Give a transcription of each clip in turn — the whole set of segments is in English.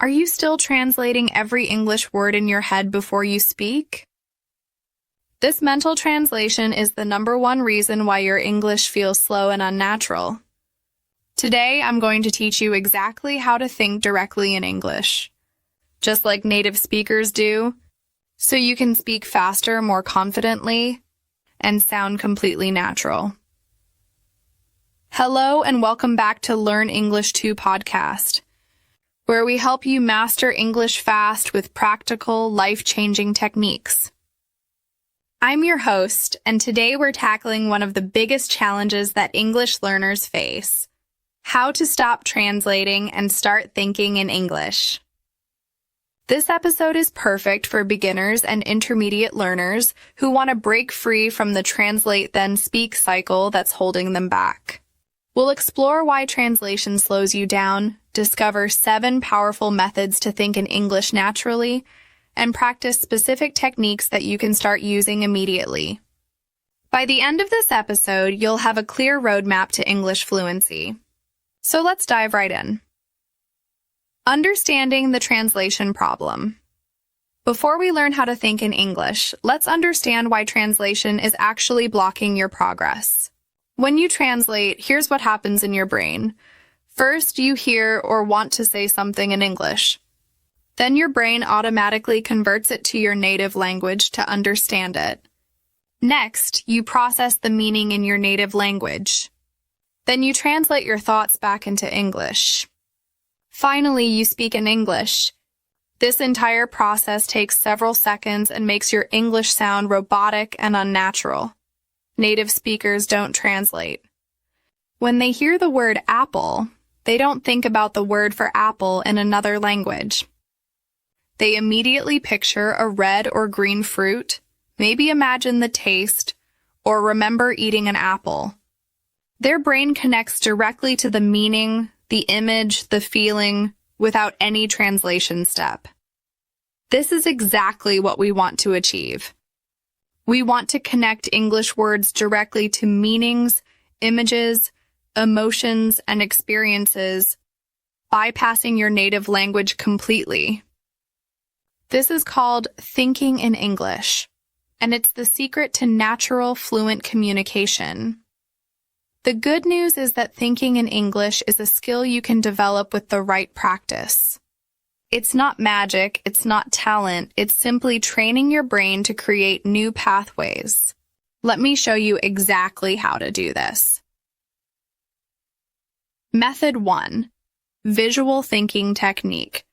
Are you still translating every English word in your head before you speak? This mental translation is the #1 reason why your English feels slow and unnatural. Today, I'm going to teach you exactly how to think directly in English, just like native speakers do, so you can speak faster, more confidently, and sound completely natural. Hello, and welcome back to Learn English 2 podcast, where we help you master English fast with practical, life-changing techniques. I'm your host, and today we're tackling one of the biggest challenges that English learners face: how to stop translating and start thinking in English. This episode is perfect for beginners and intermediate learners who want to break free from the translate then speak cycle that's holding them back. We'll explore why translation slows you down, discover 7 powerful methods to think in English naturally, and practice specific techniques that you can start using immediately. By the end of this episode, you'll have a clear roadmap to English fluency. So let's dive right in. Understanding the translation problem. Before we learn how to think in English, let's understand why translation is actually blocking your progress. When you translate, here's what happens in your brain. First, you hear or want to say something in English. Then your brain automatically converts it to your native language to understand it. Next, you process the meaning in your native language. Then you translate your thoughts back into English. Finally, you speak in English. This entire process takes several seconds and makes your English sound robotic and unnatural. Native speakers don't translate. When they hear the word apple, they don't think about the word for apple in another language. They immediately picture a red or green fruit, maybe imagine the taste, or remember eating an apple. Their brain connects directly to the meaning, the image, the feeling, without any translation step. This is exactly what we want to achieve. We want to connect English words directly to meanings, images, emotions, and experiences, bypassing your native language completely. This is called thinking in English, and it's the secret to natural, fluent communication. The good news is that thinking in English is a skill you can develop with the right practice. It's not magic, it's not talent, it's simply training your brain to create new pathways. Let me show you exactly how to do this. Method 1. Visual thinking technique.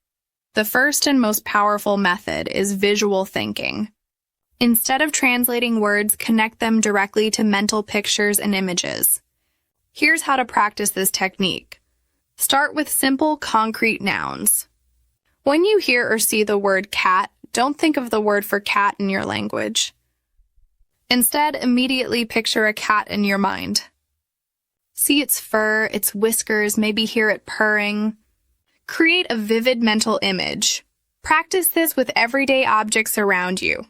The first and most powerful method is visual thinking. Instead of translating words, connect them directly to mental pictures and images. Here's how to practice this technique. Start with simple, concrete nouns. When you hear or see the word cat, don't think of the word for cat in your language. Instead, immediately picture a cat in your mind. See its fur, its whiskers, maybe hear it purring. Create a vivid mental image. Practice this with everyday objects around you.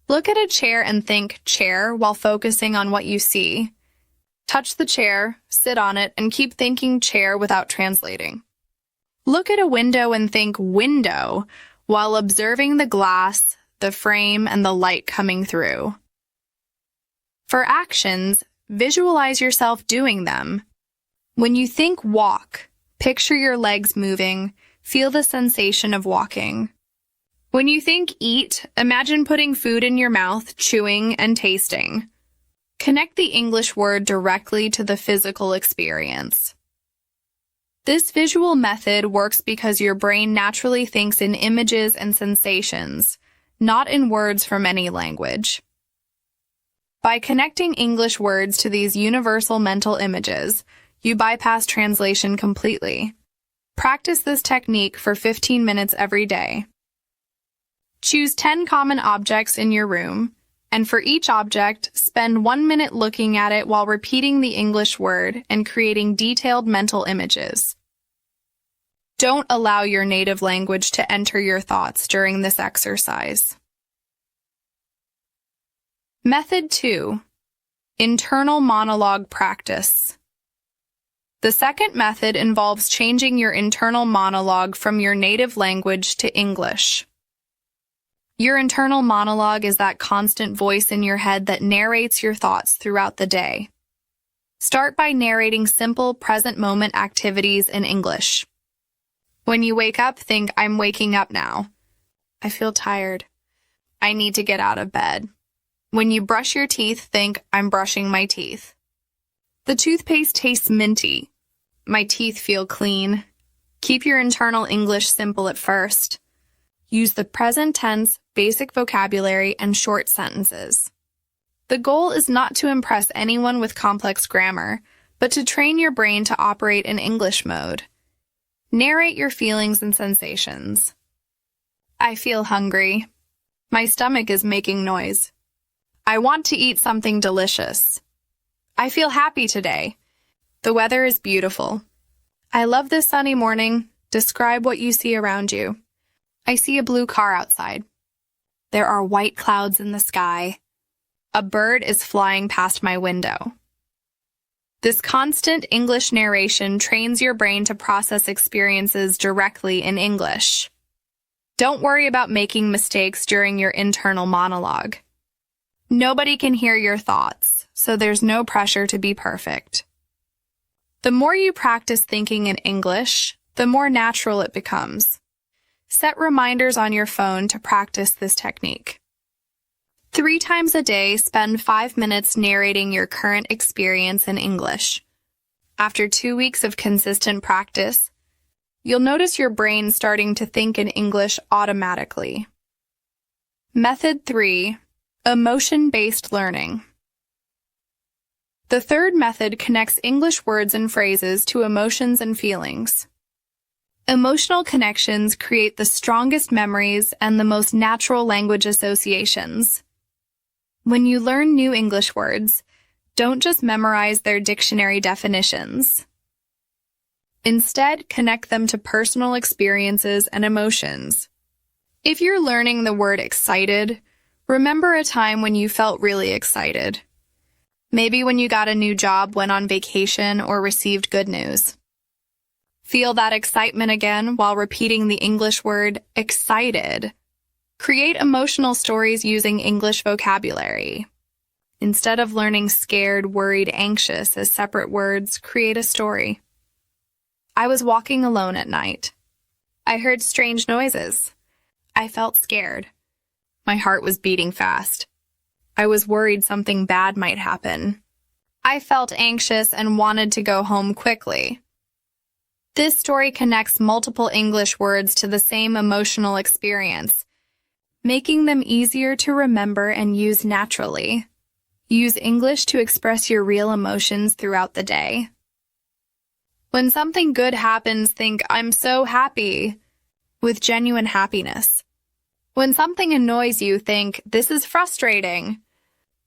Look at a chair and think chair while focusing on what you see. Touch the chair, sit on it, and keep thinking chair without translating. Look at a window and think window while observing the glass, the frame, and the light coming through. For actions, visualize yourself doing them. When you think walk, picture your legs moving, feel the sensation of walking. When you think eat, imagine putting food in your mouth, chewing, and tasting. Connect the English word directly to the physical experience. This visual method works because your brain naturally thinks in images and sensations, not in words from any language. By connecting English words to these universal mental images, you bypass translation completely. Practice this technique for 15 minutes every day. Choose 10 common objects in your room, and for each object, spend 1 minute looking at it while repeating the English word and creating detailed mental images. Don't allow your native language to enter your thoughts during this exercise. Method 2. Internal monologue practice. The second method involves changing your internal monologue from your native language to English. Your internal monologue is that constant voice in your head that narrates your thoughts throughout the day. Start by narrating simple present moment activities in English. When you wake up, think, I'm waking up now. I feel tired. I need to get out of bed. When you brush your teeth, think, I'm brushing my teeth. The toothpaste tastes minty. My teeth feel clean. Keep your internal English simple at first. Use the present tense, basic vocabulary, and short sentences. The goal is not to impress anyone with complex grammar, but to train your brain to operate in English mode. Narrate your feelings and sensations. I feel hungry. My stomach is making noise. I want to eat something delicious. I feel happy today. The weather is beautiful. I love this sunny morning. Describe what you see around you. I see a blue car outside. There are white clouds in the sky. A bird is flying past my window. This constant English narration trains your brain to process experiences directly in English. Don't worry about making mistakes during your internal monologue. Nobody can hear your thoughts, so there's no pressure to be perfect. The more you practice thinking in English, the more natural it becomes. Set reminders on your phone to practice this technique. 3 times a day, spend 5 minutes narrating your current experience in English. After 2 weeks of consistent practice, you'll notice your brain starting to think in English automatically. Method 3. Emotion-based learning. The third method connects English words and phrases to emotions and feelings. Emotional connections create the strongest memories and the most natural language associations. When you learn new English words, don't just memorize their dictionary definitions. Instead, connect them to personal experiences and emotions. If you're learning the word excited, remember a time when you felt really excited. Maybe when you got a new job, went on vacation, or received good news. Feel that excitement again while repeating the English word excited. Create emotional stories using English vocabulary. Instead of learning scared, worried, anxious as separate words, create a story. I was walking alone at night. I heard strange noises. I felt scared. My heart was beating fast. I was worried something bad might happen. I felt anxious and wanted to go home quickly. This story connects multiple English words to the same emotional experience, making them easier to remember and use naturally. Use English to express your real emotions throughout the day. When something good happens, think, I'm so happy, with genuine happiness. When something annoys you, think, this is frustrating,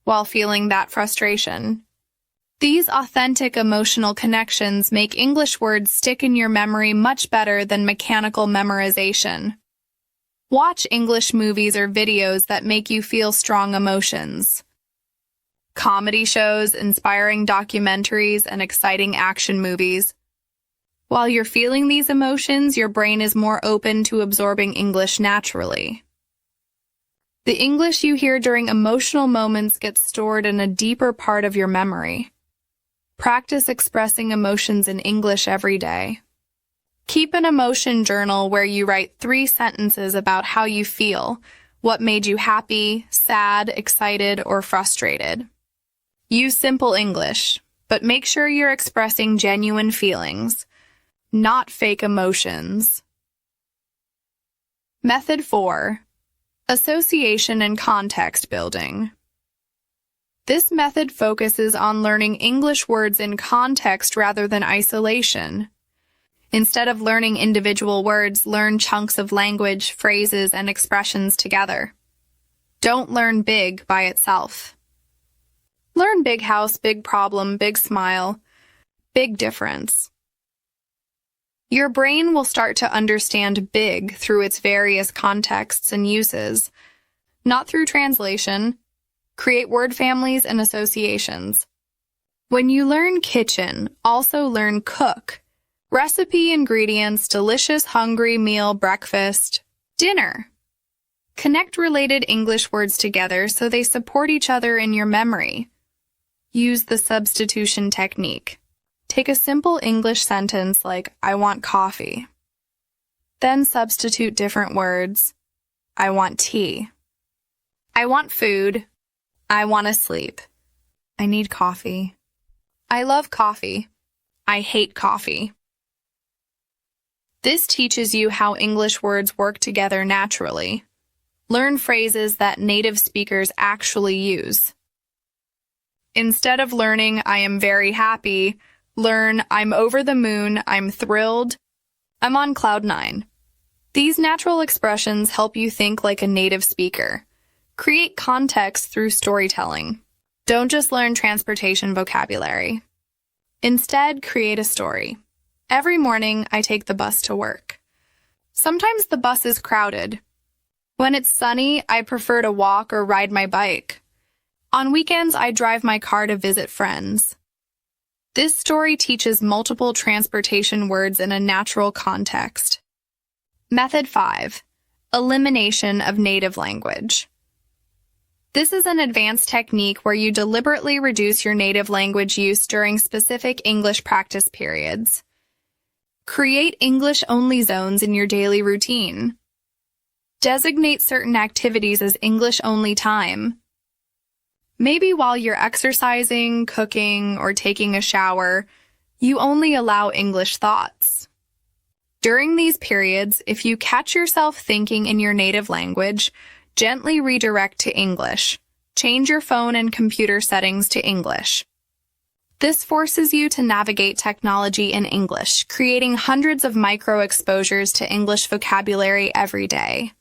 while feeling that frustration. These authentic emotional connections make English words stick in your memory much better than mechanical memorization. Watch English movies or videos that make you feel strong emotions. Comedy shows, inspiring documentaries, and exciting action movies. While you're feeling these emotions, your brain is more open to absorbing English naturally. The English you hear during emotional moments gets stored in a deeper part of your memory. Practice expressing emotions in English every day. Keep an emotion journal where you write 3 sentences about how you feel, what made you happy, sad, excited, or frustrated. Use simple English, but make sure you're expressing genuine feelings, not fake emotions. Method 4. Association and context building. This method focuses on learning English words in context rather than isolation. Instead of learning individual words, learn chunks of language, phrases, and expressions together. Don't learn big by itself. Learn big house, big problem, big smile, big difference. Your brain will start to understand big through its various contexts and uses, not through translation. Create word families and associations. When you learn kitchen, also learn cook. Recipe, ingredients, delicious, hungry, meal, breakfast, dinner. Connect related English words together so they support each other in your memory. Use the substitution technique. Take a simple English sentence like, I want coffee. Then substitute different words. I want tea. I want food. I want to sleep. I need coffee. I love coffee. I hate coffee. This teaches you how English words work together naturally. Learn phrases that native speakers actually use. Instead of learning, I am very happy, learn, I'm over the moon, I'm thrilled, I'm on cloud nine. These natural expressions help you think like a native speaker. Create context through storytelling. Don't just learn transportation vocabulary. Instead, create a story. Every morning, I take the bus to work. Sometimes the bus is crowded. When it's sunny, I prefer to walk or ride my bike. On weekends, I drive my car to visit friends. This story teaches multiple transportation words in a natural context. Method 5. Elimination of native language. This is an advanced technique where you deliberately reduce your native language use during specific English practice periods. Create English-only zones in your daily routine. Designate certain activities as English-only time. Maybe while you're exercising, cooking, or taking a shower, you only allow English thoughts. During these periods, if you catch yourself thinking in your native language, gently redirect to English. Change your phone and computer settings to English. This forces you to navigate technology in English, creating hundreds of micro-exposures to English vocabulary every day.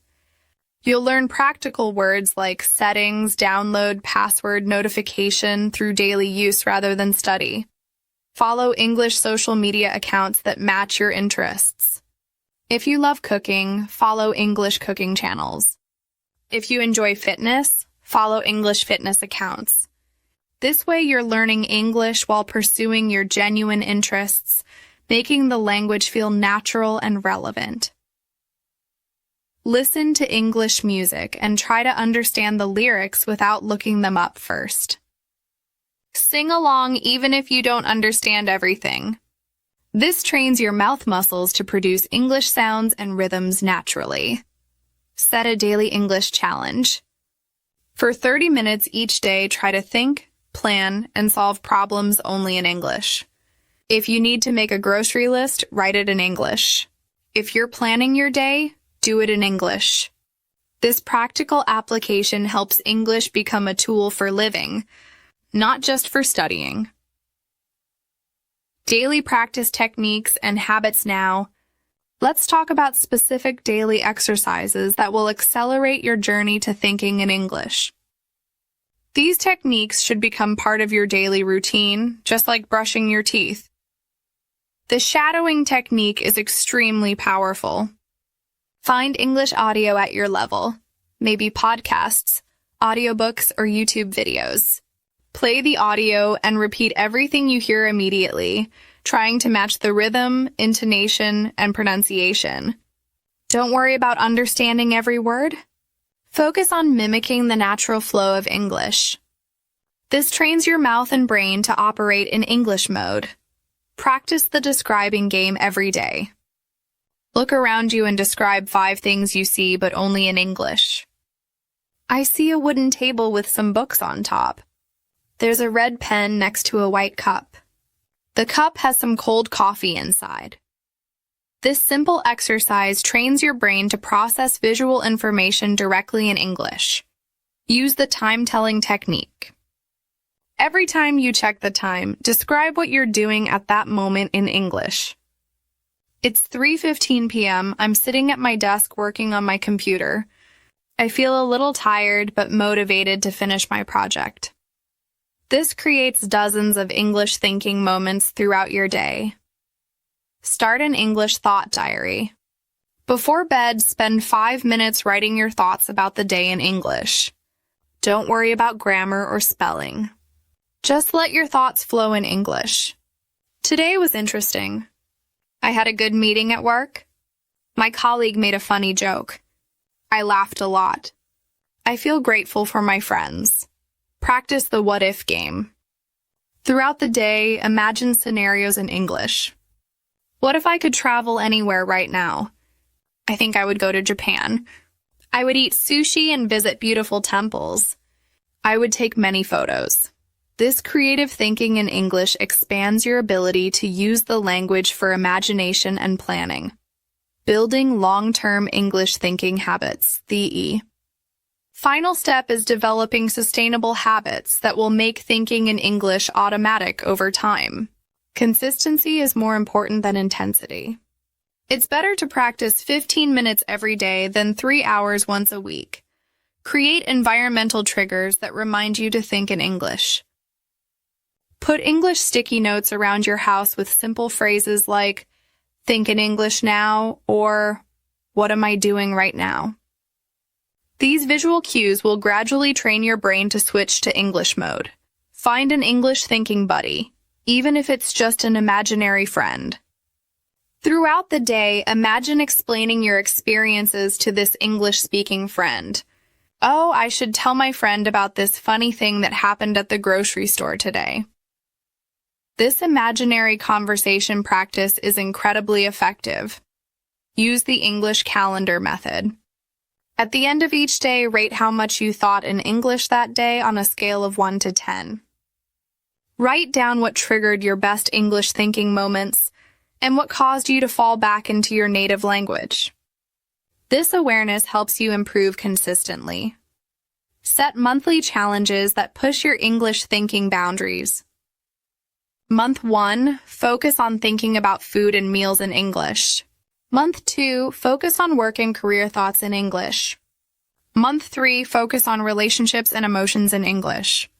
You'll learn practical words like settings, download, password, notification through daily use rather than study. Follow English social media accounts that match your interests. If you love cooking, follow English cooking channels. If you enjoy fitness, follow English fitness accounts. This way you're learning English while pursuing your genuine interests, making the language feel natural and relevant. Listen to English music and try to understand the lyrics without looking them up first. Sing along even if you don't understand everything. This trains your mouth muscles to produce English sounds and rhythms naturally. Set a daily English challenge. For 30 minutes each day, try to think, plan, and solve problems only in English. If you need to make a grocery list, write it in English. If you're planning your day, do it in English. This practical application helps English become a tool for living, not just for studying. Daily practice techniques and habits now. Let's talk about specific daily exercises that will accelerate your journey to thinking in English. These techniques should become part of your daily routine, just like brushing your teeth. The shadowing technique is extremely powerful. Find English audio at your level, maybe podcasts, audiobooks, or YouTube videos. Play the audio and repeat everything you hear immediately, trying to match the rhythm, intonation, and pronunciation. Don't worry about understanding every word. Focus on mimicking the natural flow of English. This trains your mouth and brain to operate in English mode. Practice the describing game every day. Look around you and describe 5 things you see, but only in English. I see a wooden table with some books on top. There's a red pen next to a white cup. The cup has some cold coffee inside. This simple exercise trains your brain to process visual information directly in English. Use the time-telling technique. Every time you check the time, describe what you're doing at that moment in English. It's 3:15 p.m. I'm sitting at my desk working on my computer. I feel a little tired but motivated to finish my project. This creates dozens of English thinking moments throughout your day. Start an English thought diary. Before bed, spend 5 minutes writing your thoughts about the day in English. Don't worry about grammar or spelling. Just let your thoughts flow in English. Today was interesting. I had a good meeting at work. My colleague made a funny joke. I laughed a lot. I feel grateful for my friends. Practice the what-if game. Throughout the day, imagine scenarios in English. What if I could travel anywhere right now? I think I would go to Japan. I would eat sushi and visit beautiful temples. I would take many photos. This creative thinking in English expands your ability to use the language for imagination and planning. Building long-term English thinking habits, the final step is developing sustainable habits that will make thinking in English automatic over time. Consistency is more important than intensity. It's better to practice 15 minutes every day than 3 hours once a week. Create environmental triggers that remind you to think in English. Put English sticky notes around your house with simple phrases like, think in English now, or what am I doing right now? These visual cues will gradually train your brain to switch to English mode. Find an English thinking buddy, even if it's just an imaginary friend. Throughout the day, imagine explaining your experiences to this English-speaking friend. Oh, I should tell my friend about this funny thing that happened at the grocery store today. This imaginary conversation practice is incredibly effective. Use the English calendar method. At the end of each day, rate how much you thought in English that day on a scale of 1 to 10. Write down what triggered your best English thinking moments and what caused you to fall back into your native language. This awareness helps you improve consistently. Set monthly challenges that push your English thinking boundaries. Month 1, focus on thinking about food and meals in English. Month 2, focus on work and career thoughts in English. Month 3, focus on relationships and emotions in English.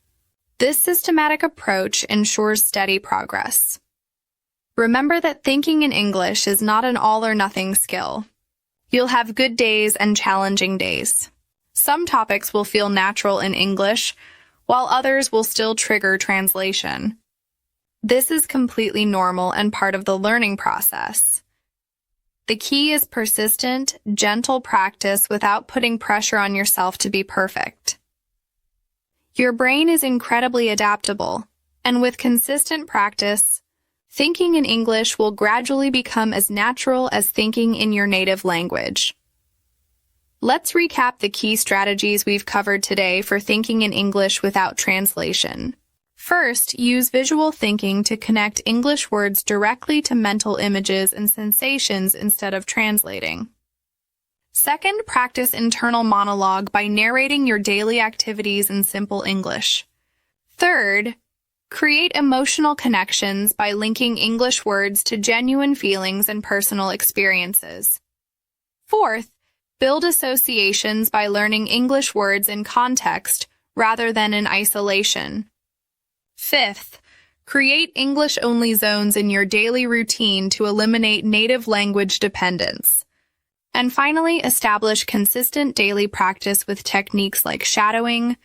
This systematic approach ensures steady progress. Remember that thinking in English is not an all-or-nothing skill. You'll have good days and challenging days. Some topics will feel natural in English, while others will still trigger translation. This is completely normal and part of the learning process. The key is persistent, gentle practice without putting pressure on yourself to be perfect. Your brain is incredibly adaptable, and with consistent practice, thinking in English will gradually become as natural as thinking in your native language. Let's recap the key strategies we've covered today for thinking in English without translation. First, use visual thinking to connect English words directly to mental images and sensations instead of translating. Second, practice internal monologue by narrating your daily activities in simple English. Third, create emotional connections by linking English words to genuine feelings and personal experiences. Fourth, build associations by learning English words in context rather than in isolation. Fifth, create English-only zones in your daily routine to eliminate native language dependence. And finally, establish consistent daily practice with techniques like shadowing,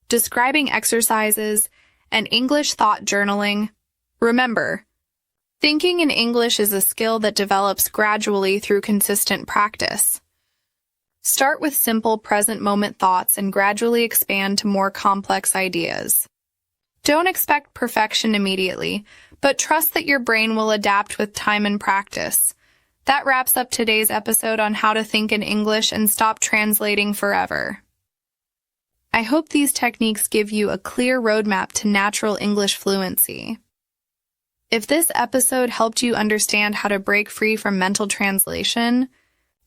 describing exercises, and English thought journaling. Remember, thinking in English is a skill that develops gradually through consistent practice. Start with simple present moment thoughts and gradually expand to more complex ideas. Don't expect perfection immediately, but trust that your brain will adapt with time and practice. That wraps up today's episode on how to think in English and stop translating forever. I hope these techniques give you a clear roadmap to natural English fluency. If this episode helped you understand how to break free from mental translation,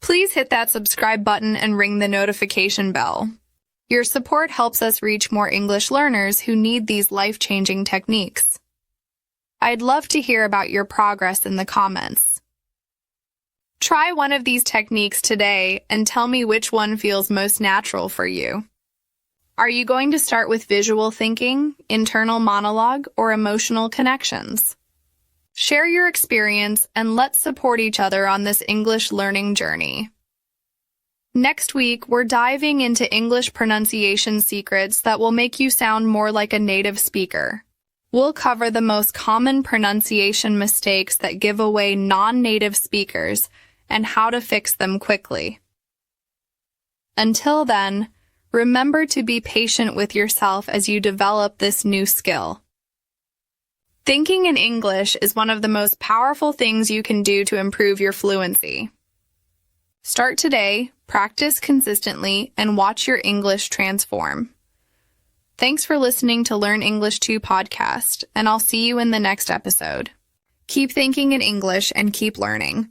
please hit that subscribe button and ring the notification bell. Your support helps us reach more English learners who need these life-changing techniques. I'd love to hear about your progress in the comments. Try one of these techniques today and tell me which one feels most natural for you. Are you going to start with visual thinking, internal monologue, or emotional connections? Share your experience and let's support each other on this English learning journey. Next week, we're diving into English pronunciation secrets that will make you sound more like a native speaker. We'll cover the most common pronunciation mistakes that give away non-native speakers and how to fix them quickly. Until then, remember to be patient with yourself as you develop this new skill. Thinking in English is one of the most powerful things you can do to improve your fluency. Start today, practice consistently, and watch your English transform. Thanks for listening to Learn English 2 podcast, and I'll see you in the next episode. Keep thinking in English and keep learning.